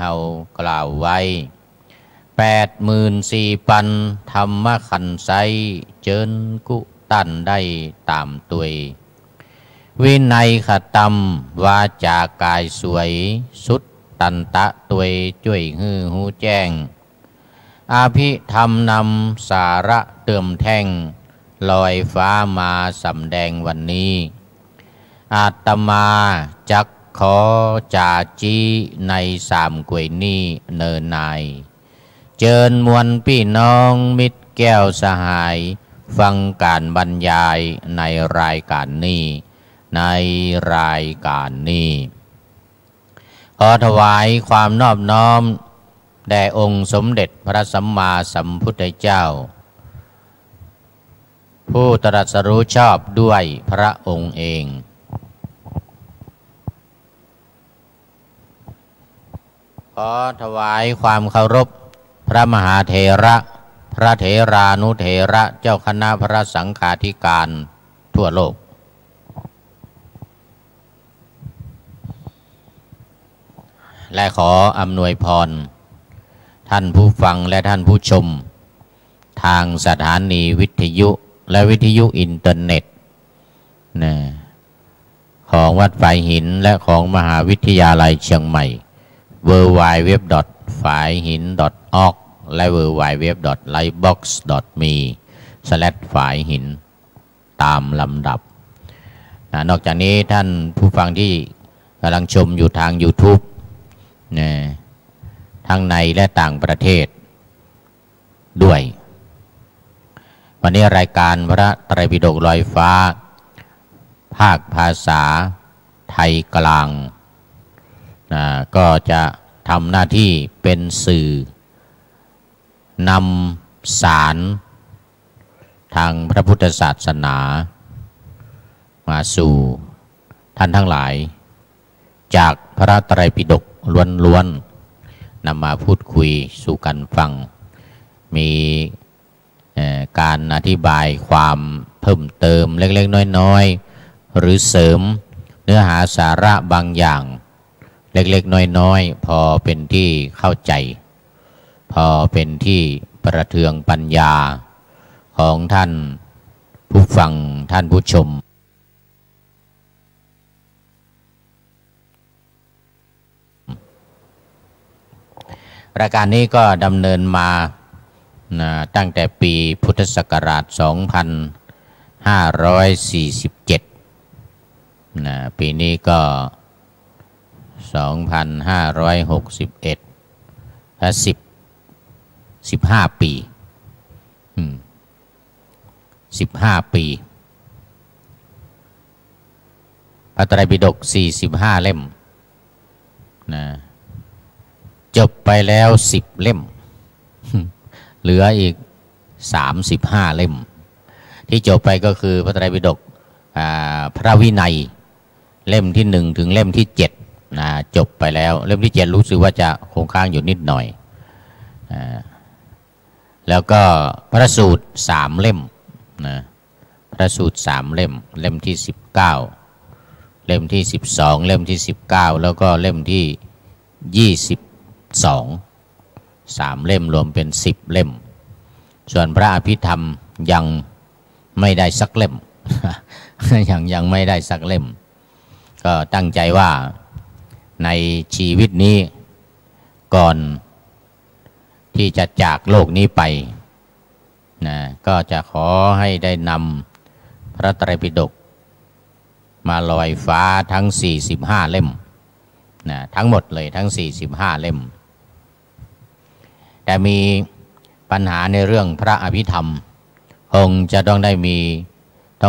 เฮากล่าวไว้84,000ธรรมขันไซเจิญกุตันได้ตามตุยวินัยขตัมวาจากายสวยสุดตันตะตุยจ่วยฮือหูแจ้งอภิธรรมนำสาระเติมแท่งลอยฟ้ามาสำแดงวันนี้อาตมาจักขอจาจีในสามกวยนี้เนินนายเจิญมวลพี่น้องมิตรแก้วสหายฟังการบรรยายในรายการนี้ขอถวายความนอบน้อมแด่องค์สมเด็จพระสัมมาสัมพุทธเจ้าผู้ตรัสรู้ชอบด้วยพระองค์เองขอถวายความเคารพพระมหาเถระพระเถรานุเถระเจ้าคณะพระสังฆาธิการทั่วโลกและขออำนวยพรท่านผู้ฟังและท่านผู้ชมทางสถานีวิทยุและวิทยุอินเทอร์เน็ตของวัดฝายหินและของมหาวิทยาลัยเชียงใหม่ www. ฝายหิน .org และ www.lightbox.me/ ฝายหินตามลำดับนอกจากนี้ท่านผู้ฟังที่กำลังชมอยู่ทาง YouTube ทั้งในและต่างประเทศด้วยวันนี้รายการพระไตรปิฎกลอยฟ้าภาคภาษาไทยกลางก็จะทำหน้าที่เป็นสื่อนำสารทางพระพุทธศาสนามาสู่ท่านทั้งหลายจากพระไตรปิฎกล้วนๆนำมาพูดคุยสู่กันฟังมีการอธิบายความเพิ่มเติมเล็กๆน้อยๆหรือเสริมเนื้อหาสาระบางอย่างเล็กๆน้อยๆพอเป็นที่เข้าใจพอเป็นที่ประเทืองปัญญาของท่านผู้ฟังท่านผู้ชมรายการนี้ก็ดำเนินมาตั้งแต่ปีพุทธศักราช 2547 ปีนี้ก็ 2561 และ15 ปี15 ปีพระไตรปิฎก45 เล่มจบไปแล้ว10 เล่มเหลืออีก35 เล่มที่จบไปก็คือพระไตรปิฎกพระวินัยเล่มที่1ถึงเล่มที่7จบไปแล้วเล่มที่7รู้สึกว่าจะคงค้างอยู่นิดหน่อยแล้วก็พระสูตร3 เล่มพระสูตร3 เล่มเล่มที่19เล่มที่12เล่มที่19แล้วก็เล่มที่23 เล่มรวมเป็น10 เล่มส่วนพระอภิธรรมยังไม่ได้สักเล่ม ยังไม่ได้สักเล่มก็ตั้งใจว่าในชีวิตนี้ก่อนที่จะจากโลกนี้ไปก็จะขอให้ได้นำพระไตรปิฎกมาลอยฟ้าทั้ง45 เล่มทั้งหมดเลยทั้ง45 เล่มแต่มีปัญหาในเรื่องพระอภิธรรมคงจะต้อ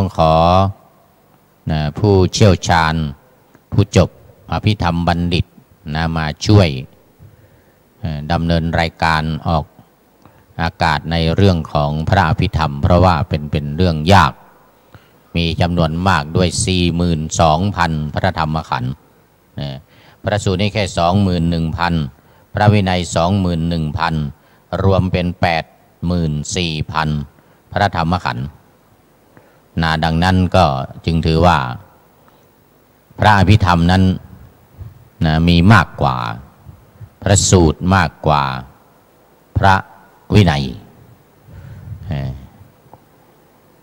งขอผู้เชี่ยวชาญผู้จบอภิธรรมบัณฑิตมาช่วยดำเนินรายการออกอากาศในเรื่องของพระอภิธรรมเพราะว่าเป็นเรื่องยากมีจำนวนมากด้วย 42,000 พระธรรมขันธ์พระสูตรนี่แค่ 21,000 พระวินัย 21,000 รวมเป็น 84,000 พระธรรมขันธ์ดังนั้นก็จึงถือว่าพระอภิธรรมนั้นมีมากกว่า พระสูตรมากกว่าพระวินัย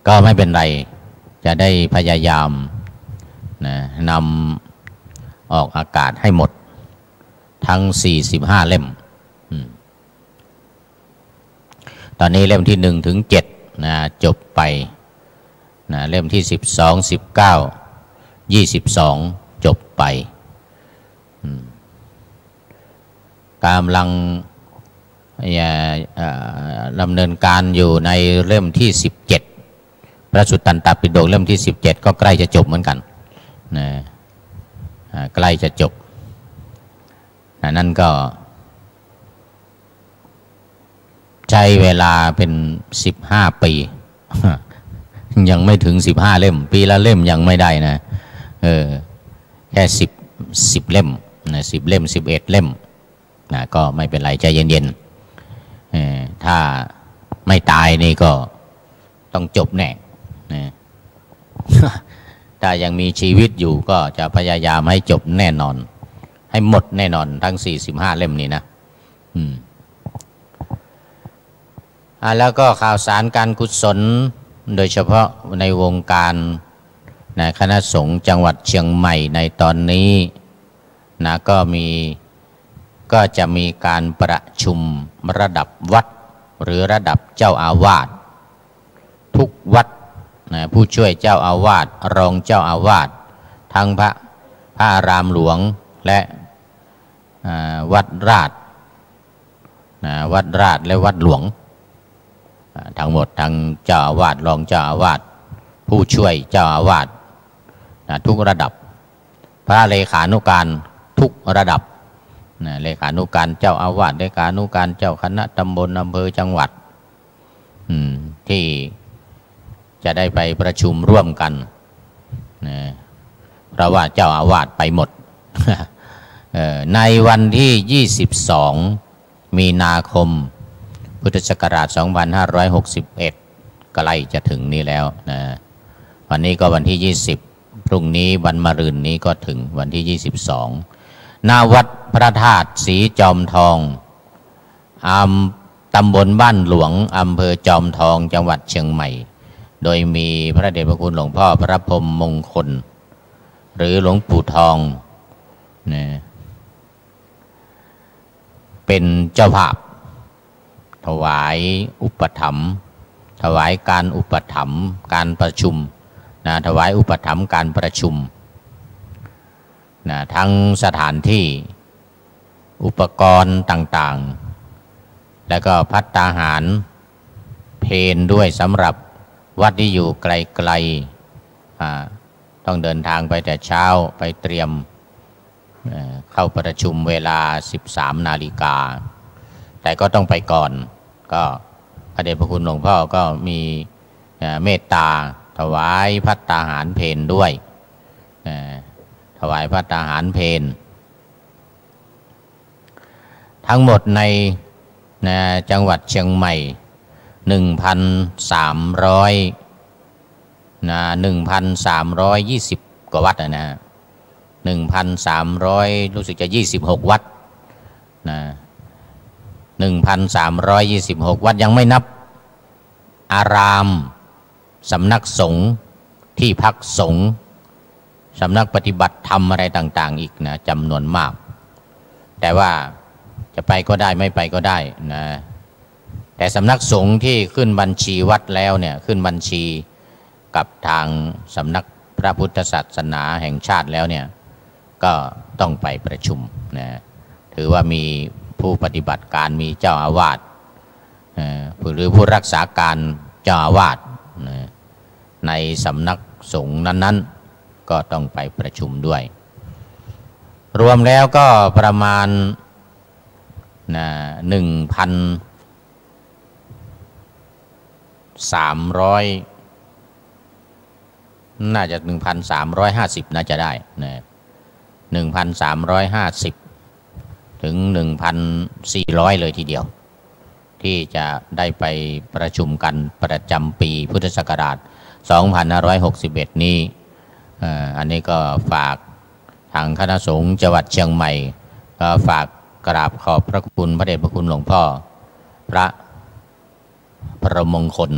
ก็ไม่เป็นไรจะได้พยายามนำออกอากาศให้หมดทั้ง45เล่มตอนนี้เล่มที่1ถึง7จบไปเล่มที่12 19 22จบไปกำลังดำเนินการอยู่ในเล่มที่17พระสุตตันตปิฎกเล่มที่17ก็ใกล้จะจบเหมือนกันใกล้จะจบนั่นก็ใช้เวลาเป็น15 ปี ยังไม่ถึง15เล่มปีละเล่มยังไม่ได้นะแค่10เล่ม10เล่ม11เล่มก็ไม่เป็นไรใจเย็นๆถ้าไม่ตายนี่ก็ต้องจบแน่ถ้ายังมีชีวิตอยู่ก็จะพยายามให้จบแน่นอนให้หมดแน่นอนทั้ง45เล่มนี้นะแล้วก็ข่าวสารการกุศลโดยเฉพาะในวงการคณะสงฆ์จังหวัดเชียงใหม่ในตอนนี้ก็จะมีการประชุมระดับวัดหรือระดับเจ้าอาวาสทุกวัดผู้ช่วยเจ้าอาวาสรองเจ้าอาวาสทั้งพระอารามหลวงและวัดราชและวัดหลวงทั้งหมดทั้งเจ้าอาวาสรองเจ้าอาวาสผู้ช่วยเจ้าอาวาสทุกระดับพระเลขานุการทุกระดับเลขานุการเจ้าอาวาสเลขานุการเจ้าคณะตำบลอำเภอจังหวัดที่จะได้ไปประชุมร่วมกันเพราะว่าเจ้าอาวาสไปหมด ในวันที่22มีนาคมพุทธศักราช2561ใกล้จะถึงนี้แล้ววันนี้ก็วันที่20พรุ่งนี้วันมะรืนนี้ก็ถึงวันที่22ณวัดพระธาตุศรีจอมทองตำบลบ้านหลวงอำเภอจอมทองจังหวัดเชียงใหม่โดยมีพระเดชพระคุณหลวงพ่อพระพรหมมงคลหรือหลวงปู่ทองเป็นเจ้าภาพถวายอุปถัมภ์ถวายการอุปถัมภ์การประชุมถวายอุปถัมภ์การประชุมทั้งสถานที่อุปกรณ์ต่างๆแล้วก็ภัตตาหารเพลด้วยสำหรับวัดที่อยู่ไกลๆต้องเดินทางไปแต่เช้าไปเตรียมเข้าประชุมเวลา 13 นาฬิกาแต่ก็ต้องไปก่อนก็พระเดชพระคุณหลวงพ่อก็มีเมตตาถวายภัตตาหารเพลด้วยถวายภัตตาหารเพลทั้งหมดในจังหวัดเชียงใหม่ 1,320 กว่าวัด1,300รู้สึกจะ26วัด1,326 วัดยังไม่นับอารามสำนักสงฆ์ที่พักสงฆ์สำนักปฏิบัติธรรมอะไรต่างๆอีกจำนวนมากแต่ว่าจะไปก็ได้ไม่ไปก็ได้แต่สำนักสงฆ์ที่ขึ้นบัญชีวัดแล้วขึ้นบัญชีกับทางสำนักพระพุทธศาสนาแห่งชาติแล้วก็ต้องไปประชุมถือว่ามีผู้ปฏิบัติการมีเจ้าอาวาสหรือผู้รักษาการเจ้าอาวาสในสำนักสงฆ์นั้นๆก็ต้องไปประชุมด้วยรวมแล้วก็ประมาณ1,300น่าจะ 1,350 น่าจะได้1,350 ถึง 1,400 เลยทีเดียวที่จะได้ไปประชุมกันประจำปีพุทธศักราช 2561 นี้อันนี้ก็ฝากทางคณะสงฆ์จังหวัดเชียงใหม่ก็ฝาก กราบขอบพระคุณพระเดชพระคุณหลวงพ่อพระประมงคล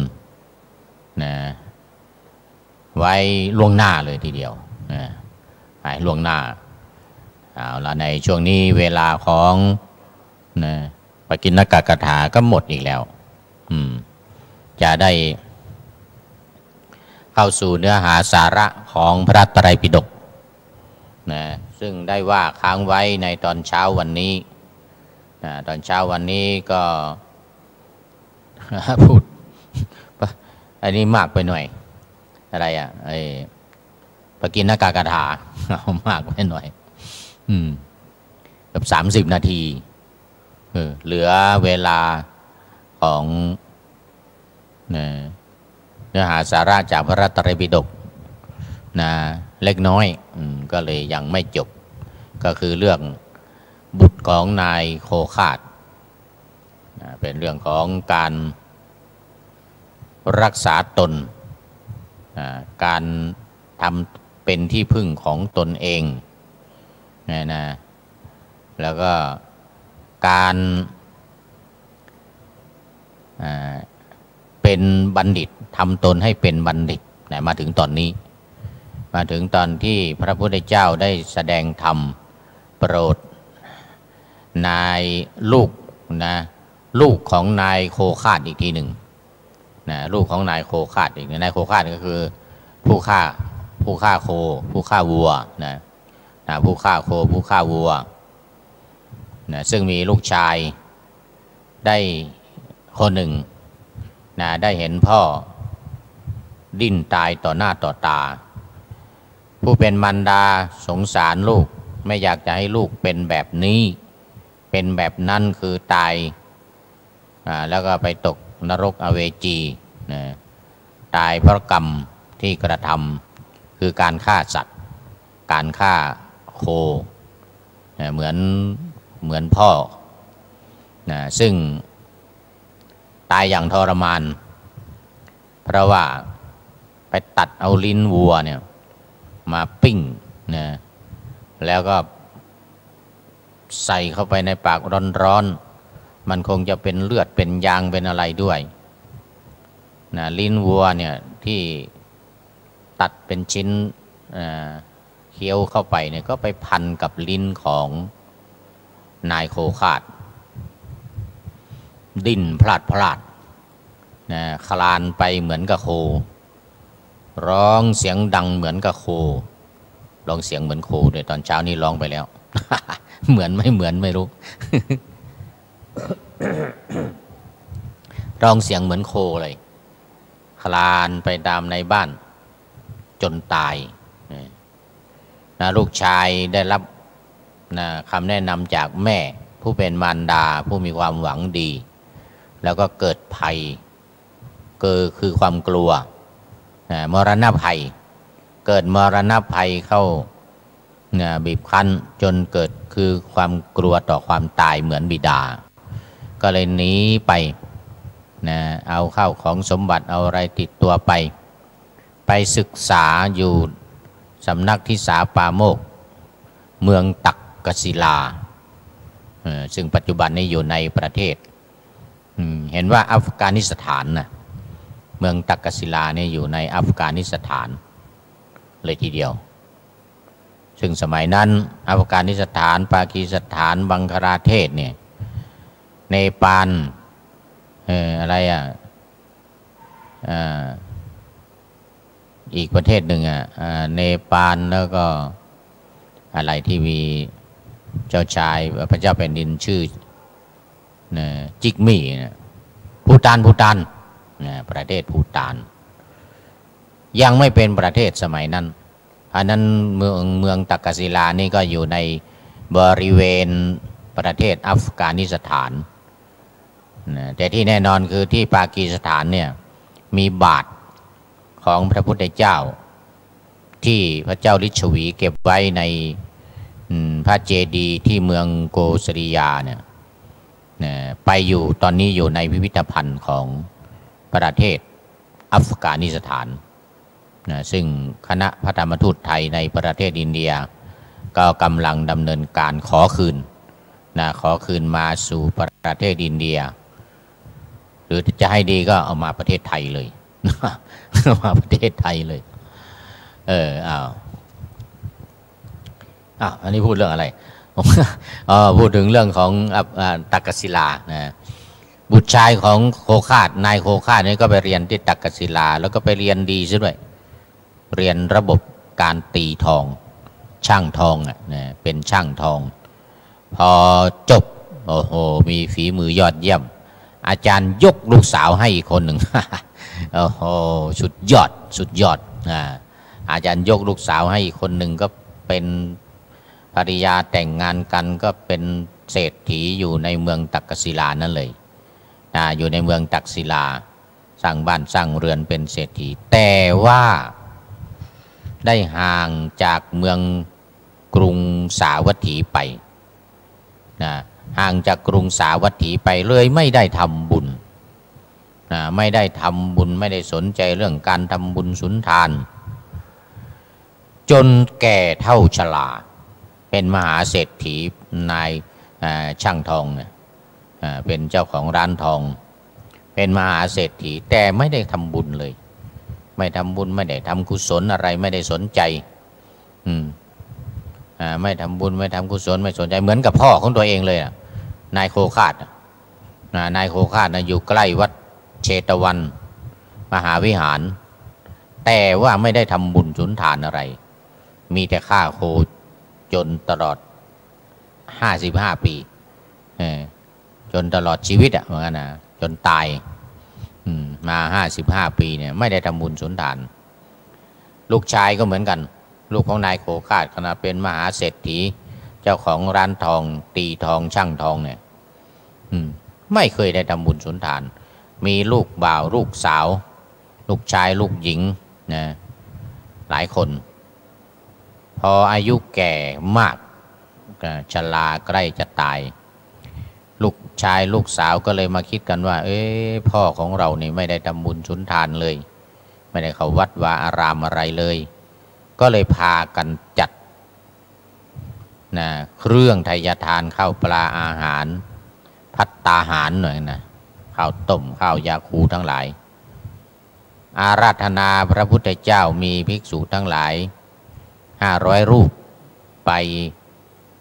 นะไว้ล่วงหน้าเลยทีเดียวนะไว้ล่วงหน้าเอาละในช่วงนี้เวลาของนะปกิณณกถาก็หมดอีกแล้วจะได้เข้าสู่เนื้อหาสาระของพระไตรปิฎกนะซึ่งได้ว่าค้างไว้ในตอนเช้าวันนี้ตอนเช้าวันนี้ก็พูดอันนี้มากไปหน่อยอะไรปกิณณกถาเอามากไปหน่อยกับ30 นาทีเหลือเวลาของเนื้อหาสาระจากพระไตรปิฎกนะเล็กน้อยก็เลยยังไม่จบก็คือเรื่องบุตรของนายโคฆาตเป็นเรื่องของการรักษาตนการทำเป็นที่พึ่งของตนเองนะแล้วก็การเป็นบัณฑิตทำตนให้เป็นบัณฑิตมาถึงตอนนี้มาถึงตอนที่พระพุทธเจ้าได้แสดงธรรมโปรดนายลูกของนายโคฆาตอีกทีหนึ่งลูกของนายโคฆาตอีกนายโคฆาตก็คือผู้ฆ่าโคผู้ฆ่าวัวผู้ฆ่าโคผู้ฆ่าวัวซึ่งมีลูกชายได้คนหนึ่งได้เห็นพ่อดิ้นตายต่อหน้าต่อตาผู้เป็นมารดาสงสารลูกไม่อยากจะให้ลูกเป็นแบบนี้เป็นแบบนั้นคือตายแล้วก็ไปตกนรกอเวจีตายเพราะกรรมที่กระทำคือการฆ่าสัตว์การฆ่าโคเหมือนพ่อซึ่งตายอย่างทรมานเพราะว่าไปตัดเอาลิ้นวัวเนี่ยมาปิ้งแล้วก็ใส่เข้าไปในปากร้อนๆมันคงจะเป็นเลือดเป็นยางเป็นอะไรด้วยลิ้นวัวเนี่ยที่ตัดเป็นชิ้นเคี้ยวเข้าไปเนี่ยก็ไปพันกับลิ้นของนายโคฆาตดิ้นพลาดคลานไปเหมือนกับโคร้องเสียงดังเหมือนกับโคร้องเสียงเหมือนโคด้วยตอนเช้านี้ร้องไปแล้ว เหมือนไม่เหมือนไม่รู้ ร้องเสียงเหมือนโคเลยคลานไปตามในบ้านจนตายลูกชายได้รับคำแนะนำจากแม่ผู้เป็นมารดาผู้มีความหวังดีแล้วก็เกิดภัยคือความกลัวมรณภัยเกิดมรณภัยเข้าบีบคั้นจนเกิดคือความกลัวต่อความตายเหมือนบิดาก็เลยหนีไปเอาเข้าของสมบัติเอาอะไรติดตัวไปศึกษาอยู่สำนักทิสาปาโมกเมืองตักกศิลาซึ่งปัจจุบันนี้อยู่ในประเทศเห็นว่าอัฟกานิสถานเมืองตักกศิลาเนี่ยอยู่ในอัฟกานิสถานเลยทีเดียวซึ่งสมัยนั้นอัฟกานิสถานปากีสถานบังคลาเทศเนี่ยเนปาลอีกประเทศหนึ่งเนปาลแล้วก็อะไรที่มีเจ้าชายพระเจ้าแผ่นดินชื่อจิกมี่ภูฏานประเทศภูฏานยังไม่เป็นประเทศสมัยนั้นอันนั้นเมืองตักกศิลานี่ก็อยู่ในบริเวณประเทศอัฟกานิสถานแต่ที่แน่นอนคือที่ปากีสถานเนี่ยมีบาทของพระพุทธเจ้าที่พระเจ้าลิชวีเก็บไว้ในพระเจดีย์ที่เมืองโกสริยาเนี่ยไปอยู่ตอนนี้อยู่ในพิพิธภัณฑ์ของประเทศอัฟกานิสถานซึ่งคณะพระธรรมทูตไทยในประเทศอินเดียก็กำลังดำเนินการขอคืน นะขอคืนมาสู่ประเทศอินเดียหรือจะให้ดีก็เอามาประเทศไทยเลย มาประเทศไทยเลยอ้าวอันนี้พูดเรื่องอะไร พูดถึงเรื่องของตักกศิลานะบุตรชายของโคคาดนายโคคาดนี่ก็ไปเรียนที่ตักกศิลาแล้วก็ไปเรียนดีซะด้วยเรียนระบบการตีทองช่างทองนะเป็นช่างทองพอจบโอ้โหมีฝีมือยอดเยี่ยมอาจารย์ยกลูกสาวให้อีกคนหนึ่ง โอ้โหสุดยอดสุดยอดอาจารย์ยกลูกสาวให้อีกคนหนึ่งก็เป็นภริยาแต่งงานกันก็เป็นเศรษฐีอยู่ในเมืองตักกศิลานั่นเลยอยู่ในเมืองตักศิลาสร้างบ้านสร้างเรือนเป็นเศรษฐีแต่ว่าได้ห่างจากเมืองกรุงสาวัตถีไปห่างจากกรุงสาวัตถีไปเลยไม่ได้ทำบุญไม่ได้ทำบุญไม่ได้สนใจเรื่องการทำบุญสุนทานจนแก่เท่าชราเป็นมหาเศรษฐีนายช่างทองเนี่ยเป็นเจ้าของร้านทองเป็นมหาเศรษฐีแต่ไม่ได้ทำบุญเลยไม่ทำบุญไม่ได้ทำกุศลอะไรไม่ได้สนใจไม่ทำบุญไม่ทำกุศลไม่สนใจเหมือนกับพ่อของตัวเองเลยนายโคคาดนายโคคาดอยู่ใกล้วัดเชตวันมหาวิหารแต่ว่าไม่ได้ทำบุญสุนทานอะไรมีแต่ฆ่าโคจนตลอด55 ปีจนตลอดชีวิตเหมือนกันนะจนตายมา55 ปีเนี่ยไม่ได้ทำบุญสุนทานลูกชายก็เหมือนกันลูกของนายโคคาดขณะเป็นมหาเศรษฐีเจ้าของร้านทองตีทองช่างทองเนี่ยไม่เคยได้ทำบุญสุนทานมีลูกบ่าวลูกสาวลูกชายลูกหญิงนะหลายคนพออายุแก่มากชราใกล้จะตายลูกชายลูกสาวก็เลยมาคิดกันว่าพ่อของเรานี่ไม่ได้ทำบุญสุนทานเลยไม่ได้เข้าวัดวาอารามอะไรเลยก็เลยพากันจัดเครื่องไทยทานข้าวปลาอาหารภัตตาหารหน่อยนะข้าวต้มข้าวยาคูทั้งหลายอาราธนาพระพุทธเจ้ามีภิกษุทั้งหลาย500 รูปไป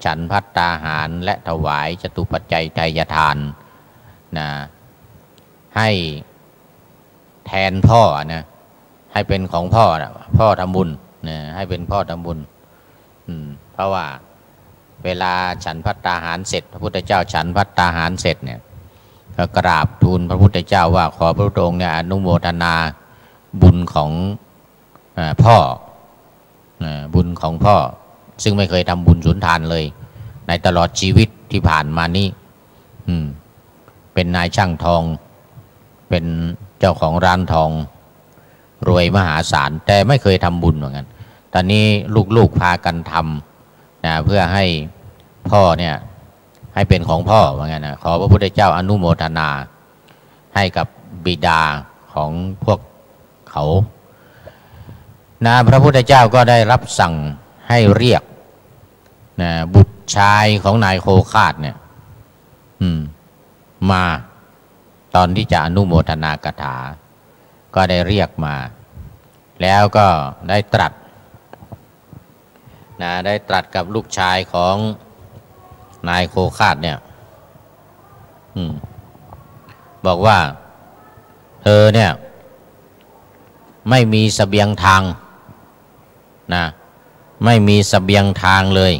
ฉันภัตตาหารและถวายจตุปัจจัยไทยทานให้แทนพ่อนะให้เป็นของพ่อนะพ่อทำบุญให้เป็นพ่อทำบุญเพราะว่าเวลาฉันภัตตาหารเสร็จพระพุทธเจ้าฉันภัตตาหารเสร็จเนี่ยก็กราบทูลพระพุทธเจ้าว่าขอพระองค์เนี่ยอนุโมทนาบุญของพ่อบุญของพ่อซึ่งไม่เคยทำบุญสุนทานเลยในตลอดชีวิตที่ผ่านมานี้เป็นนายช่างทองเป็นเจ้าของร้านทองรวยมหาศาลแต่ไม่เคยทำบุญเหมือนกันตอนนี้ลูกๆพากันทำเพื่อให้พ่อเนี่ยให้เป็นของพ่อเหมือนกันนะขอพระพุทธเจ้าอนุโมทนาให้กับบิดาของพวกเขาพระพุทธเจ้าก็ได้รับสั่งให้เรียกบุตรชายของนายโคคาดเนี่ยมาตอนที่จะอนุโมทนากถาก็ได้เรียกมาแล้วก็ได้ตรัสกับลูกชายของนายโคคาดเนี่ยบอกว่าเธอเนี่ยไม่มีเสบียงทางไม่มีเสบียงทางเลย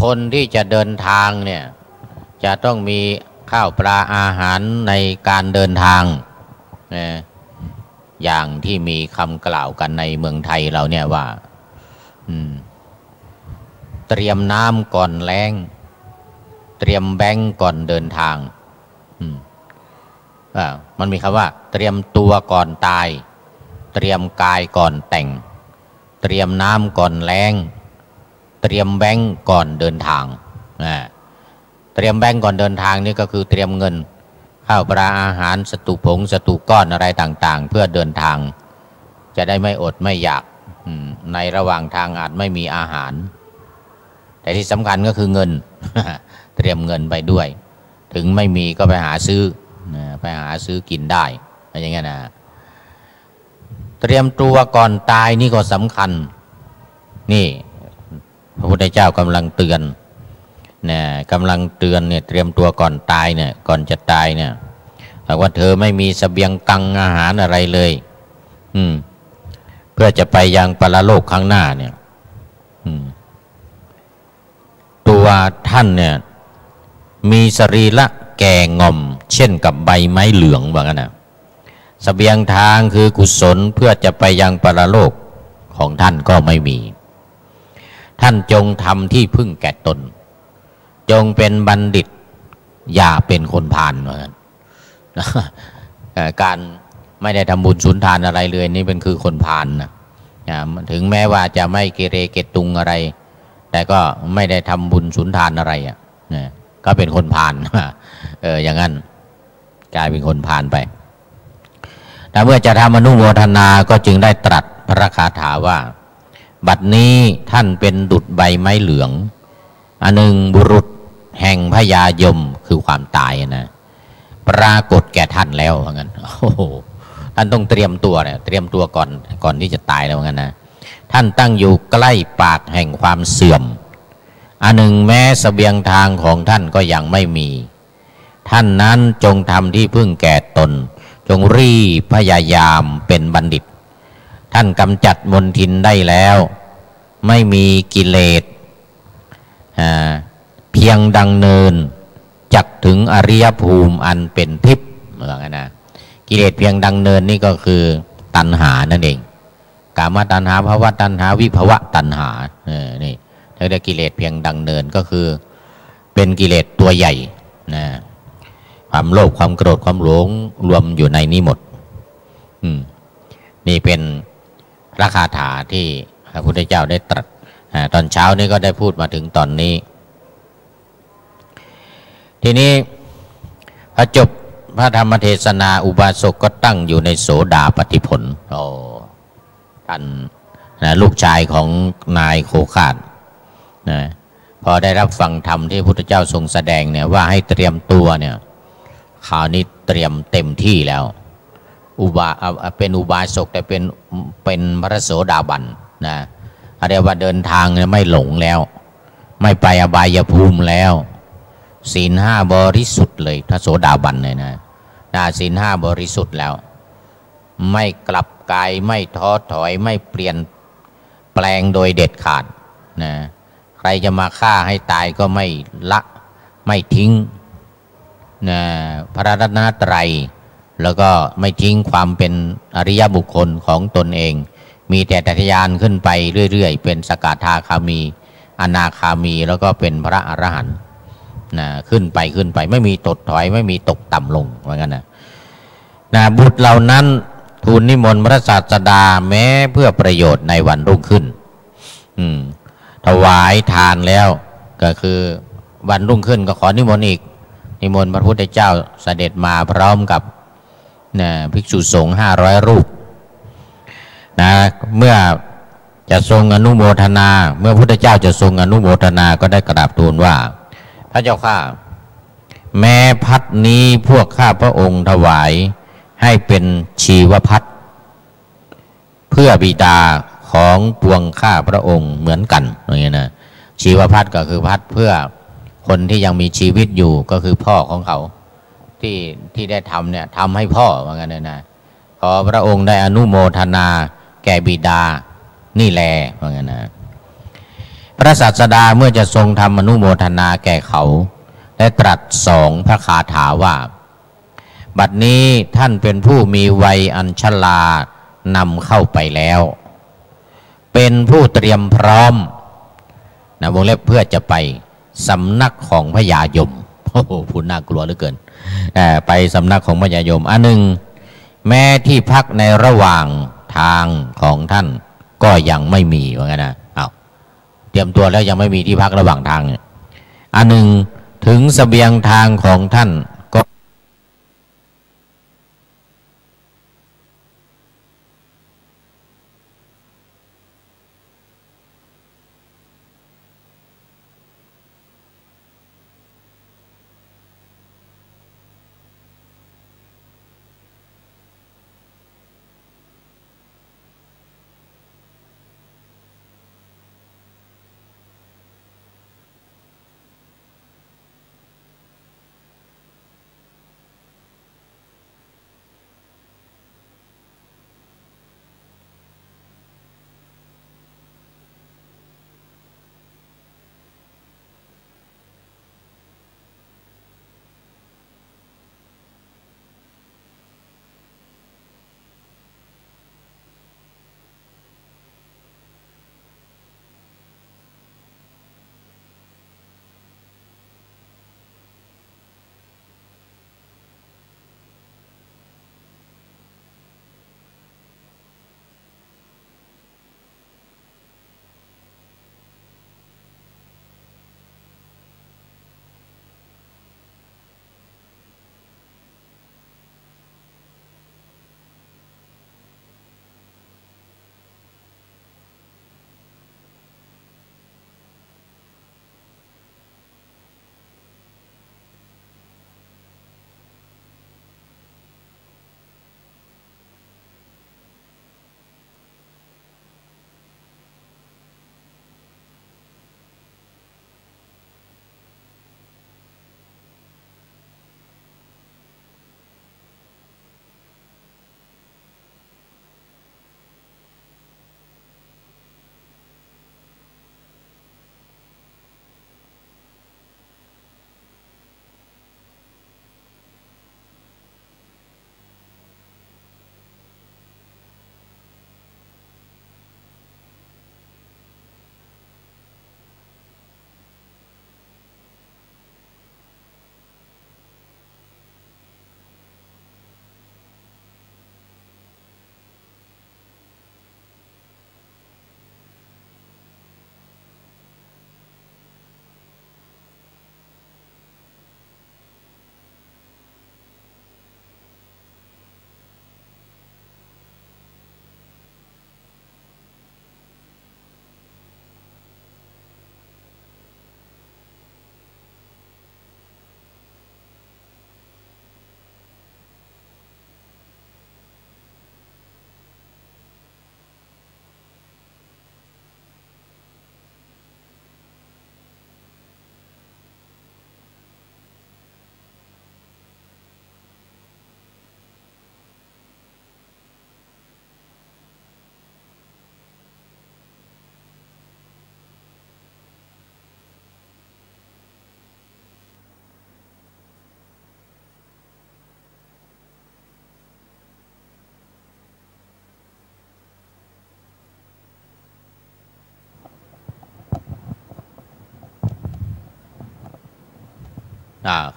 คนที่จะเดินทางเนี่ยจะต้องมีข้าวปลาอาหารในการเดินทางอย่างที่มีคำกล่าวกันในเมืองไทยเราเนี่ยว่าเตรียมน้ำก่อนแล้งเตรียมแบงก์ก่อนเดินทางมันมีคำว่าเตรียมตัวก่อนตายเตรียมกายก่อนแต่งเตรียมน้ำก่อนแล้งเตรียมแบงก์ก่อนเดินทางเตรียมแบงก์ก่อนเดินทางนี่ก็คือเตรียมเงินข้าวปลาอาหารสตุผงสตุก้อนอะไรต่างๆเพื่อเดินทางจะได้ไม่อดไม่อยากในระหว่างทางอาจไม่มีอาหาร แต่ที่สำคัญก็คือเงิน เตรียมเงินไปด้วย ถึงไม่มีก็ไปหาซื้อไปหาซื้อกินได้อะไรอย่างเงี้ยนะเตรียมตัวก่อนตายนี่ก็สำคัญนี่พระพุทธเจ้ากำลังเตือนเนี่ยกำลังเตือนเนี่ยเตรียมตัวก่อนตายเนี่ยก่อนจะตายเนี่ยหากว่าเธอไม่มีเสบียงตังอาหารอะไรเลยเพื่อจะไปยังปรโลกข้างหน้าเนี่ยตัวท่านเนี่ยมีสรีระแก่ง่อมเช่นกับใบไม้เหลืองว่างั้นนะเสบียงทางคือกุศลเพื่อจะไปยังปรโลกของท่านก็ไม่มีท่านจงทำที่พึ่งแก่ตนจงเป็นบัณฑิตอย่าเป็นคนพาลว่างั้นการไม่ได้ทำบุญสุนทานอะไรเลยนี่เป็นคือคนพาลนะถึงแม้ว่าจะไม่เกเรเกตุงอะไรแต่ก็ไม่ได้ทำบุญสุนทานอะไรก็เป็นคนพาลอย่างนั้นกลายเป็นคนพาลไปแต่เมื่อจะทำอนุโมทนาก็จึงได้ตรัสพระคาถาว่าบัดนี้ท่านเป็นดุจใบไม้เหลืองอันหนึ่งบุรุษแห่งพญายมคือความตายนะปรากฏแก่ท่านแล้วว่างั้นโอ้โหท่านต้องเตรียมตัวเนี่ยเตรียมตัวก่อนที่จะตายแล้วว่างั้นนะท่านตั้งอยู่ใกล้ปากแห่งความเสื่อมอันหนึ่งแม้เสบียงทางของท่านก็ยังไม่มีท่านนั้นจงทำที่พึ่งแก่ตนจงรีบพยายามเป็นบัณฑิตท่านกำจัดมลทินได้แล้วไม่มีกิเลสเพียงดังเนินจักถึงอริยภูมิอันเป็นทิพย์เหมือนกันนะกิเลสเพียงดังเนินนี่ก็คือตัณหานั่นเองกามตัณหาภวตัณหาวิภวะตัณหานี่ถ้าได้กิเลสเพียงดังเนินก็คือเป็นกิเลสตัวใหญ่นะความโลภความโกรธความหลงรวมอยู่ในนี้หมดนี่เป็นพระคาถาที่พระพุทธเจ้าได้ตรัสตอนเช้านี้ก็ได้พูดมาถึงตอนนี้ทีนี้พอจบพระธรรมเทศนาอุบาสกก็ตั้งอยู่ในโสดาปัตติผลท่านลูกชายของนายโคฆาตพอได้รับฟังธรรมที่พระพุทธเจ้าทรงแสดงเนี่ยว่าให้เตรียมตัวเนี่ยคราวนี้เตรียมเต็มที่แล้วเป็นอุบาสกแต่เป็นพระโสดาบันนะเรียกว่าเดินทางเนี่ยไม่หลงแล้วไม่ไปอบายภูมิแล้วศีลห้าบริสุทธิ์เลยพระโสดาบันเลยนะศีลห้าบริสุทธิ์แล้วไม่กลับกายไม่ท้อถอยไม่เปลี่ยนแปลงโดยเด็ดขาดนะใครจะมาฆ่าให้ตายก็ไม่ละไม่ทิ้งนะพระรัตนตรัยแล้วก็ไม่ทิ้งความเป็นอริยบุคคลของตนเองมีแต่ทะยานขึ้นไปเรื่อยๆเป็นสกทาคามีอนาคามีแล้วก็เป็นพระอรหันต์ขึ้นไปไม่มีตดถอยไม่มีตกต่ำลงเหมือนกันนะบุตรเหล่านั้นทูลนิมนต์พระศาสดาแม้เพื่อประโยชน์ในวันรุ่งขึ้นถวายทานแล้วก็คือวันรุ่งขึ้นก็ขอนิมนต์อีกนิมนต์พระพุทธเจ้าเสด็จมาพร้อมกับภิกษุสงฆ์500 รูปนะเมื่อจะทรงอนุโมทนาเมื่อพระพุทธเจ้าจะทรงอนุโมทนาก็ได้กราบทูลว่าพระเจ้าข้าแม้พัดนี้พวกข้าพระองค์ถวายให้เป็นชีวพัดเพื่อบิดาของปวงข้าพระองค์เหมือนกันอย่างนี้นะชีวพัดก็คือพัดเพื่อคนที่ยังมีชีวิตอยู่ก็คือพ่อของเขาที่ได้ทำเนี่ยทำให้พ่อว่างั้นนะขอพระองค์ได้อนุโมทนาแก่บิดานี่แลว่างั้นนะพระศาสดาเมื่อจะทรงทำอนุโมทนาแก่เขาได้ตรัส2 พระคาถาว่าบัดนี้ท่านเป็นผู้มีวัยอันชรานำเข้าไปแล้วเป็นผู้เตรียมพร้อมนะวงเล็บเพื่อจะไปสำนักของพญายมโอ้โหพูดน่ากลัวเหลือเกินไปสำนักของพญายมอันหนึ่งแม้ที่พักในระหว่างทางของท่านก็ยังไม่มีว่างั้นนะเตรียมตัวแล้วยังไม่มีที่พักระหว่างทางอันหนึ่งถึงเสบียงทางของท่านก็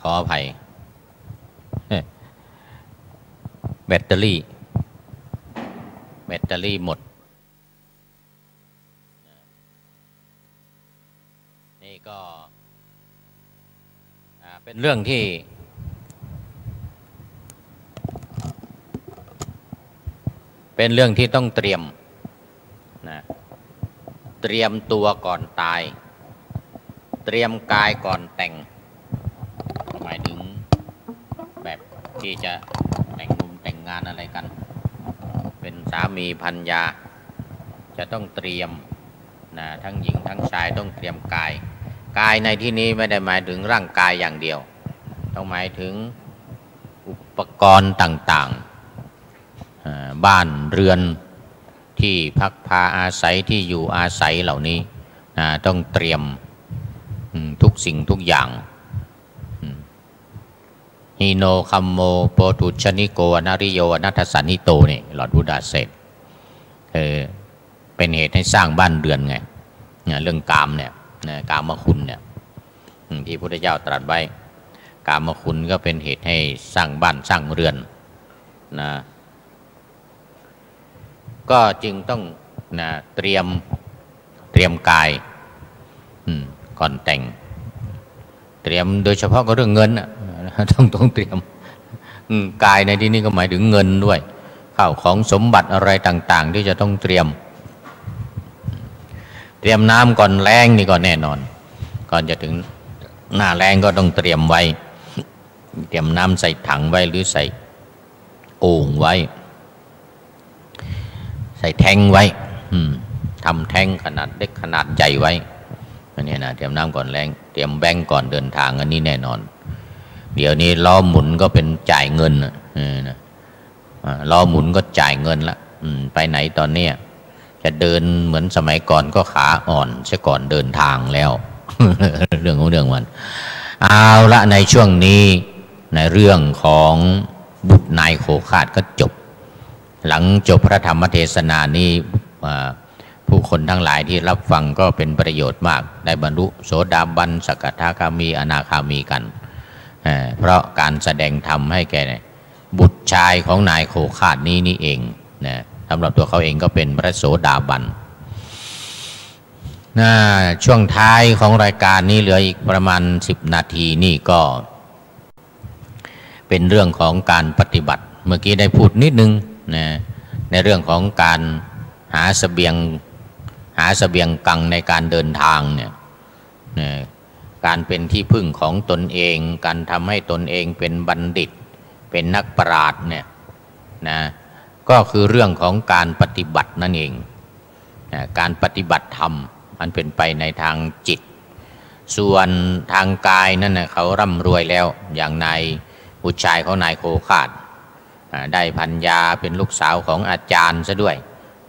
ขออภัยแบตเตอรี่หมดนี่ก็เป็นเรื่องที่ต้องเตรียมนะเตรียมตัวก่อนตายเตรียมกายก่อนแต่งหมายถึงแบบที่จะแต่งงานอะไรกันเป็นสามีภรรยาจะต้องเตรียมนะทั้งหญิงทั้งชายต้องเตรียมกายในที่นี้ไม่ได้หมายถึงร่างกายอย่างเดียวต้องหมายถึงอุปกรณ์ต่างๆบ้านเรือนที่พักพาอาศัยที่อยู่อาศัยเหล่านี้ต้องเตรียมทุกสิ่งทุกอย่างฮิโนคัมโมโปตุชนิโกอนาริโยอนัตถสันนิโตนี่หลอดบุดาเสร็จเป็นเหตุให้สร้างบ้านเรือนไงเรื่องกามเนี่ยกามคุณเนี่ยที่พระพุทธเจ้าตรัสไว้กามคุณก็เป็นเหตุให้สร้างบ้านสร้างเรือนนะก็จึงต้องเตรียมกายก่อนแต่งเตรียมโดยเฉพาะก็เรื่องเงินต้องเตรียมกายในที่นี้ก็หมายถึงเงินด้วยข้าวของสมบัติอะไรต่างๆที่จะต้องเตรียมน้ำก่อนแล้งนี่ก็แน่นอนก่อนจะถึงหน้าแล้งก็ต้องเตรียมไว้เตรียมน้ำใส่ถังไว้หรือใส่โอ่งไว้ใส่แท้งไว้ทำแท้งขนาดเล็กขนาดใหญ่ไว้อันนี้นะเตรียมน้ำก่อนแล้งเตรียมแบงก์ก่อนเดินทางอันนี้แน่นอนเดี๋ยวนี้ล้อหมุนก็เป็นจ่ายเงินล้อหมุนก็จ่ายเงินละไปไหนตอนนี้จะเดินเหมือนสมัยก่อนก็ขาอ่อนซะก่อนเดินทางแล้ว เรื่องของเรื่องมันเอาละในช่วงนี้ในเรื่องของบุตรนายโคฆาตก็จบหลังจบพระธรรมเทศนานี้ผู้คนทั้งหลายที่รับฟังก็เป็นประโยชน์มากได้บรรลุโสดาบันสกทาคามีอนาคามีกันเพราะการแสดงธรรมให้แก่บุตรชายของนายโคฆาตนี้นี่เองนะสำหรับตัวเขาเองก็เป็นพระโสดาบันช่วงท้ายของรายการนี้เหลืออีกประมาณ10 นาทีนี่ก็เป็นเรื่องของการปฏิบัติเมื่อกี้ได้พูดนิดนึงนะในเรื่องของการหาเสบียงกังในการเดินทางเนี่ยการเป็นที่พึ่งของตนเองการทำให้ตนเองเป็นบัณฑิตเป็นนักปราชญ์เนี่ยนะก็คือเรื่องของการปฏิบัตินั่นเองการปฏิบัติธรรมมันเป็นไปในทางจิตส่วนทางกายนั่นนะเขาร่ำรวยแล้วอย่างนายบุตรชายของนายโคฆาตได้ภรรยาเป็นลูกสาวของอาจารย์ซะด้วย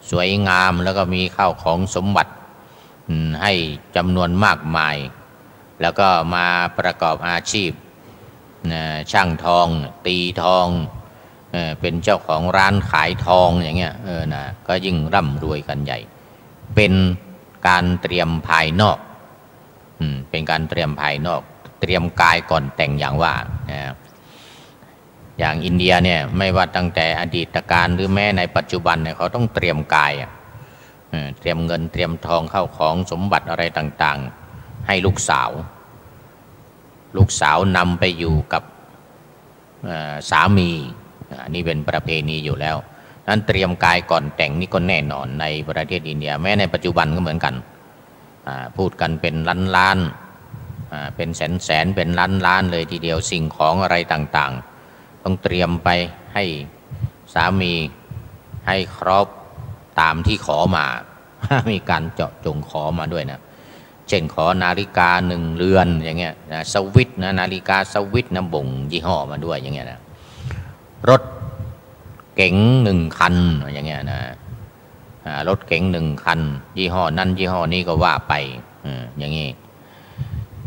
สวยงามแล้วก็มีข้าวของสมบัติให้จำนวนมากมายแล้วก็มาประกอบอาชีพช่างทองตีทองเป็นเจ้าของร้านขายทองอย่างเงี้ยก็ยิ่งร่ำรวยกันใหญ่เป็นการเตรียมภายนอกเป็นการเตรียมภายนอกเตรียมกายก่อนแต่งอย่างว่าอย่างอินเดียเนี่ยไม่ว่าตั้งแต่อดีตการหรือแม้ในปัจจุบันเนี่ยเขาต้องเตรียมกายเตรียมเงินเตรียมทองเข้าของสมบัติอะไรต่างๆให้ลูกสาวนำไปอยู่กับสามีนี่เป็นประเพณีอยู่แล้วนั้นเตรียมกายก่อนแต่งนี่ก็แน่นอนในประเทศอินเดียแม้ในปัจจุบันก็เหมือนกันพูดกันเป็นล้านเป็นแสนเป็นล้านเลยทีเดียวสิ่งของอะไรต่างๆต้องเตรียมไปให้สามีให้ครบตามที่ขอมา มีการเจาะจงขอมาด้วยนะเช่นขอนาฬิกา1 เรือนอย่างเงี้ยสวิตช์นาฬิกาสวิตช์บ่งยี่ห้อมาด้วยอย่างเงี้ยนะรถเก๋ง1 คันอย่างเงี้ยนะรถเก๋ง1 คันยี่ห้อนั้นยี่ห้อนี้ก็ว่าไปอย่างงี้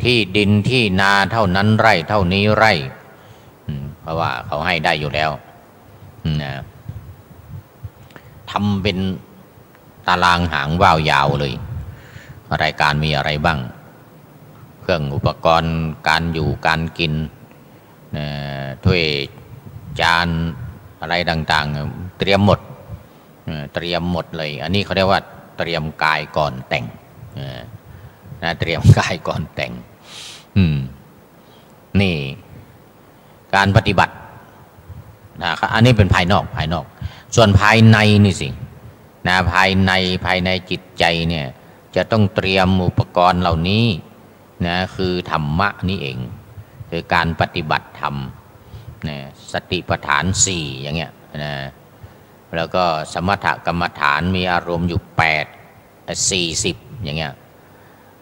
ที่ดินที่นาเท่านั้นไร่เท่านี้ไร่เพราะว่าเขาให้ได้อยู่แล้วทำเป็นตารางหางว่าวยาวเลยรายการมีอะไรบ้าง เครื่องอุปกรณ์การอยู่การกินถ้วยจานอะไรต่างๆเตรียมหมดเตรียมหมดเลยอันนี้เขาเรียกว่าเตรียมกายก่อนแต่งนะเตรียมกายก่อนแต่งนี่การปฏิบัตินะครับอันนี้เป็นภายนอกส่วนภายในนี่สินะภายในจิตใจเนี่ยจะต้องเตรียมอุปกรณ์เหล่านี้นะคือธรรมะนี่เองคือการปฏิบัติธรรมนะสติปัฏฐาน4อย่างเงี้ยนะแล้วก็สมถกรรมฐานมีอารมณ์อยู่40อย่างเงี้ย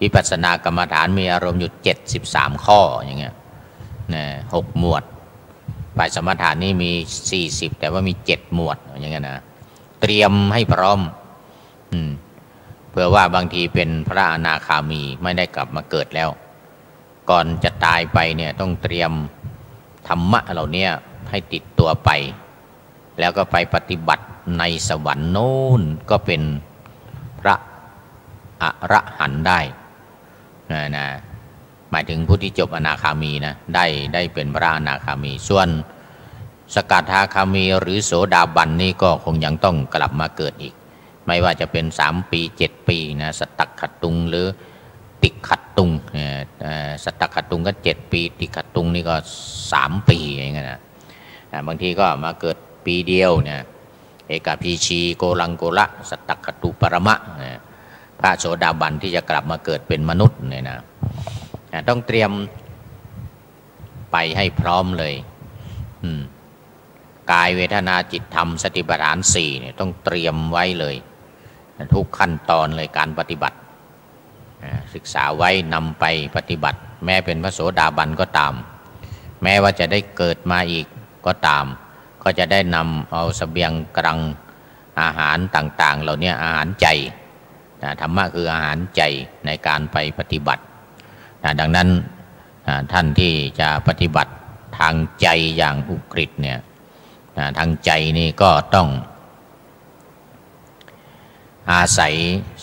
วิปัสสนากรรมฐานมีอารมณ์อยู่73ข้ออย่างเงี้ยนะ6หมวดฝ่ายสมถะนี่มี40แต่ว่ามี7หมวดอย่างเงี้ยนะเตรียมให้พร้อมเพื่อว่าบางทีเป็นพระอนาคามีไม่ได้กลับมาเกิดแล้วก่อนจะตายไปเนี่ยต้องเตรียมธรรมะเหล่านี้ให้ติดตัวไปแล้วก็ไปปฏิบัติในสวรรค์โน้นก็เป็นพระอรหันต์ได้นะหมายถึงผู้ที่จบอนาคามีนะได้เป็นพระอนาคามีส่วนสกทาคามีหรือโสดาบันนี่ก็คงยังต้องกลับมาเกิดอีกไม่ว่าจะเป็น3 ปี 7 ปีนะสตักขตุงหรือติกขตุงสตักขตุงก็7 ปีติกขตุงนี่ก็3 ปีอย่างเงี้ยนะบางทีก็มาเกิดปีเดียวเนี่ยเอกพีชีโกลังโกละสตักขตุปรมะพระโสดาบันที่จะกลับมาเกิดเป็นมนุษย์เนี่ยนะต้องเตรียมไปให้พร้อมเลยกายเวทนาจิตธรรมสติปัฏฐาน4เนี่ยต้องเตรียมไว้เลยทุกขั้นตอนเลยการปฏิบัติศึกษาไว้นำไปปฏิบัติแม้เป็นพระโสดาบันก็ตามแม้ว่าจะได้เกิดมาอีกก็ตามก็จะได้นำเอาเสบียงกรังอาหารต่างๆเหล่านี้อาหารใจธรรมะคืออาหารใจในการไปปฏิบัติดังนั้นท่านที่จะปฏิบัติทางใจอย่างอุกฤษเนี่ยทางใจนี่ก็ต้องอาศัย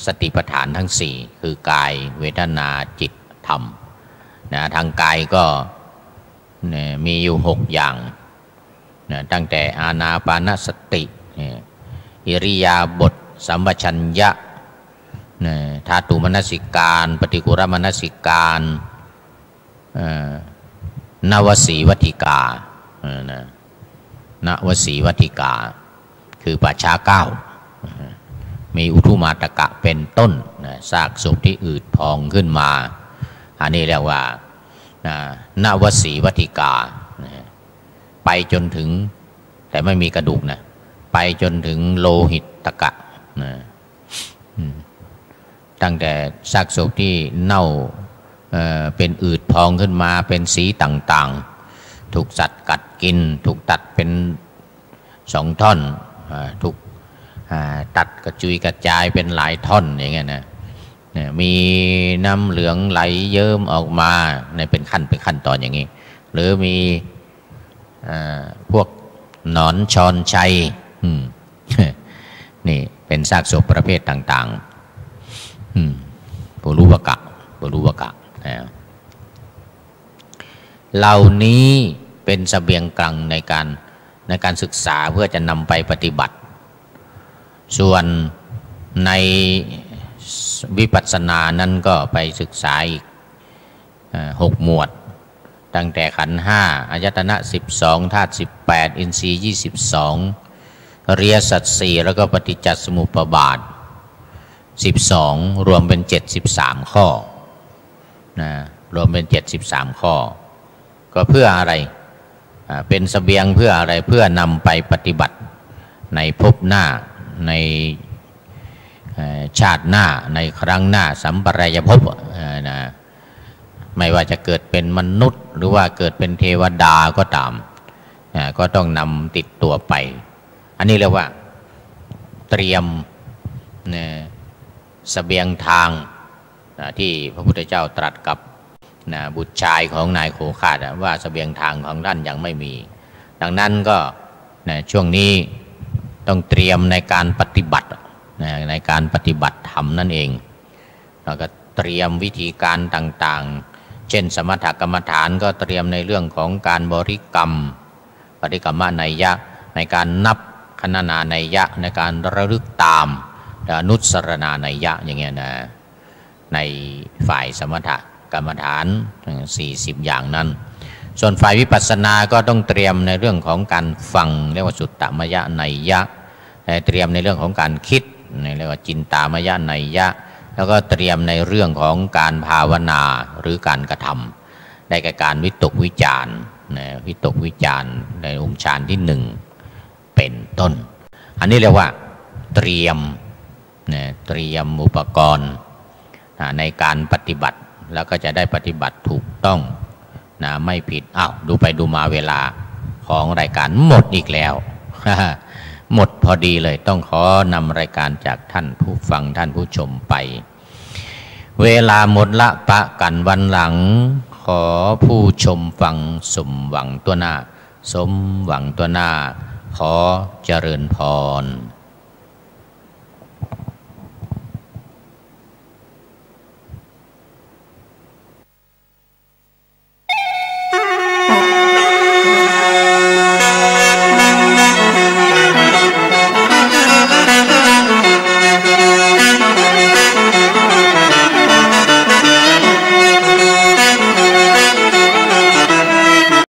สติปัฏฐานทั้ง4คือกายเวทนาจิตธรรมทางกายก็มีอยู่6อย่างตั้งแต่อานาปานสติอิริยาบถสัมปชัญญะธาตุมนสิการปฏิกุรมนสิการนวสีวัฏฐิกานวสีวัฏฐิกาคือป่าช้า9มีอุทุมาตกะเป็นต้นซากศพที่อืดพองขึ้นมาอันนี้เรียกว่านวสีวัฏฐิกาไปจนถึงแต่ไม่มีกระดูกนะไปจนถึงโลหิตตกะตั้งแต่ซากศพที่เน่าเป็นอืดพองขึ้นมาเป็นสีต่างๆถูกสัตว์กัดกินถูกตัดเป็น2 ท่อนถูกตัดกระจุยกระจายเป็นหลายท่อนอย่างเงี้ยนะมีน้ำเหลืองไหลเยิ้มออกมาในเป็นขั้นตอนอย่างนี้หรือมีพวกหนอนชอนชัยนี่เป็นซากศพประเภทต่างๆปุรุวกะเหล่านี้เป็นเสบียงกลางในการศึกษาเพื่อจะนำไปปฏิบัติส่วนในวิปัสสนานั้นก็ไปศึกษาอีก6 หมวดตั้งแต่ขันธ์5อายตนะ12ธาตุ18อินทรีย์22อริยสัจ4แล้วก็ปฏิจจสมุปบาท12รวมเป็น73ข้อรวมเป็น73ข้อก็เพื่ออะไรเป็นเสบียงเพื่ออะไรเพื่อนำไปปฏิบัติในภพหน้าในชาติหน้าในครั้งหน้าสัมปรายภพไม่ว่าจะเกิดเป็นมนุษย์หรือว่าเกิดเป็นเทวดาก็ตามก็ต้องนำติดตัวไปอันนี้เรียกว่าเตรียมเสบียงทางที่พระพุทธเจ้าตรัสกับบุตรชายของนายโคคาดว่าเสบียงทางของท่านยังไม่มีดังนั้นก็ช่วงนี้ต้องเตรียมในการปฏิบัติในการปฏิบัติธรรมนั่นเองแล้วก็เตรียมวิธีการต่าง เช่นสมถกรรมฐานก็เตรียมในเรื่องของการบริกรรมปฏิกรรมนัยยะในการนับคณนานัยยะในการระลึกตามอนุสรณานัยยะอย่างเงี้ยนะในฝ่ายสมถกรรมฐาน40อย่างนั้นส่วนฝ่ายวิปัสสนาก็ต้องเตรียมในเรื่องของการฟังเรียกว่าสุตตมยนัยยะเตรียมในเรื่องของการคิดเรียกว่าจินตามยนัยยะแล้วก็เตรียมในเรื่องของการภาวนาหรือการกระทำได้แก่การวิตกวิจารวิตกวิจารในองค์ฌานที่เป็นต้นอันนี้เรียกว่าเตรียมอุปกรณ์ในการปฏิบัติแล้วก็จะได้ปฏิบัติถูกต้องไม่ผิดดูไปดูมาเวลาของรายการหมดอีกแล้ว หมดพอดีเลยต้องขอนำรายการจากท่านผู้ฟังท่านผู้ชมไปเวลาหมดละปะกันวันหลังขอผู้ชมฟังสมหวังตัวหน้าขอเจริญพร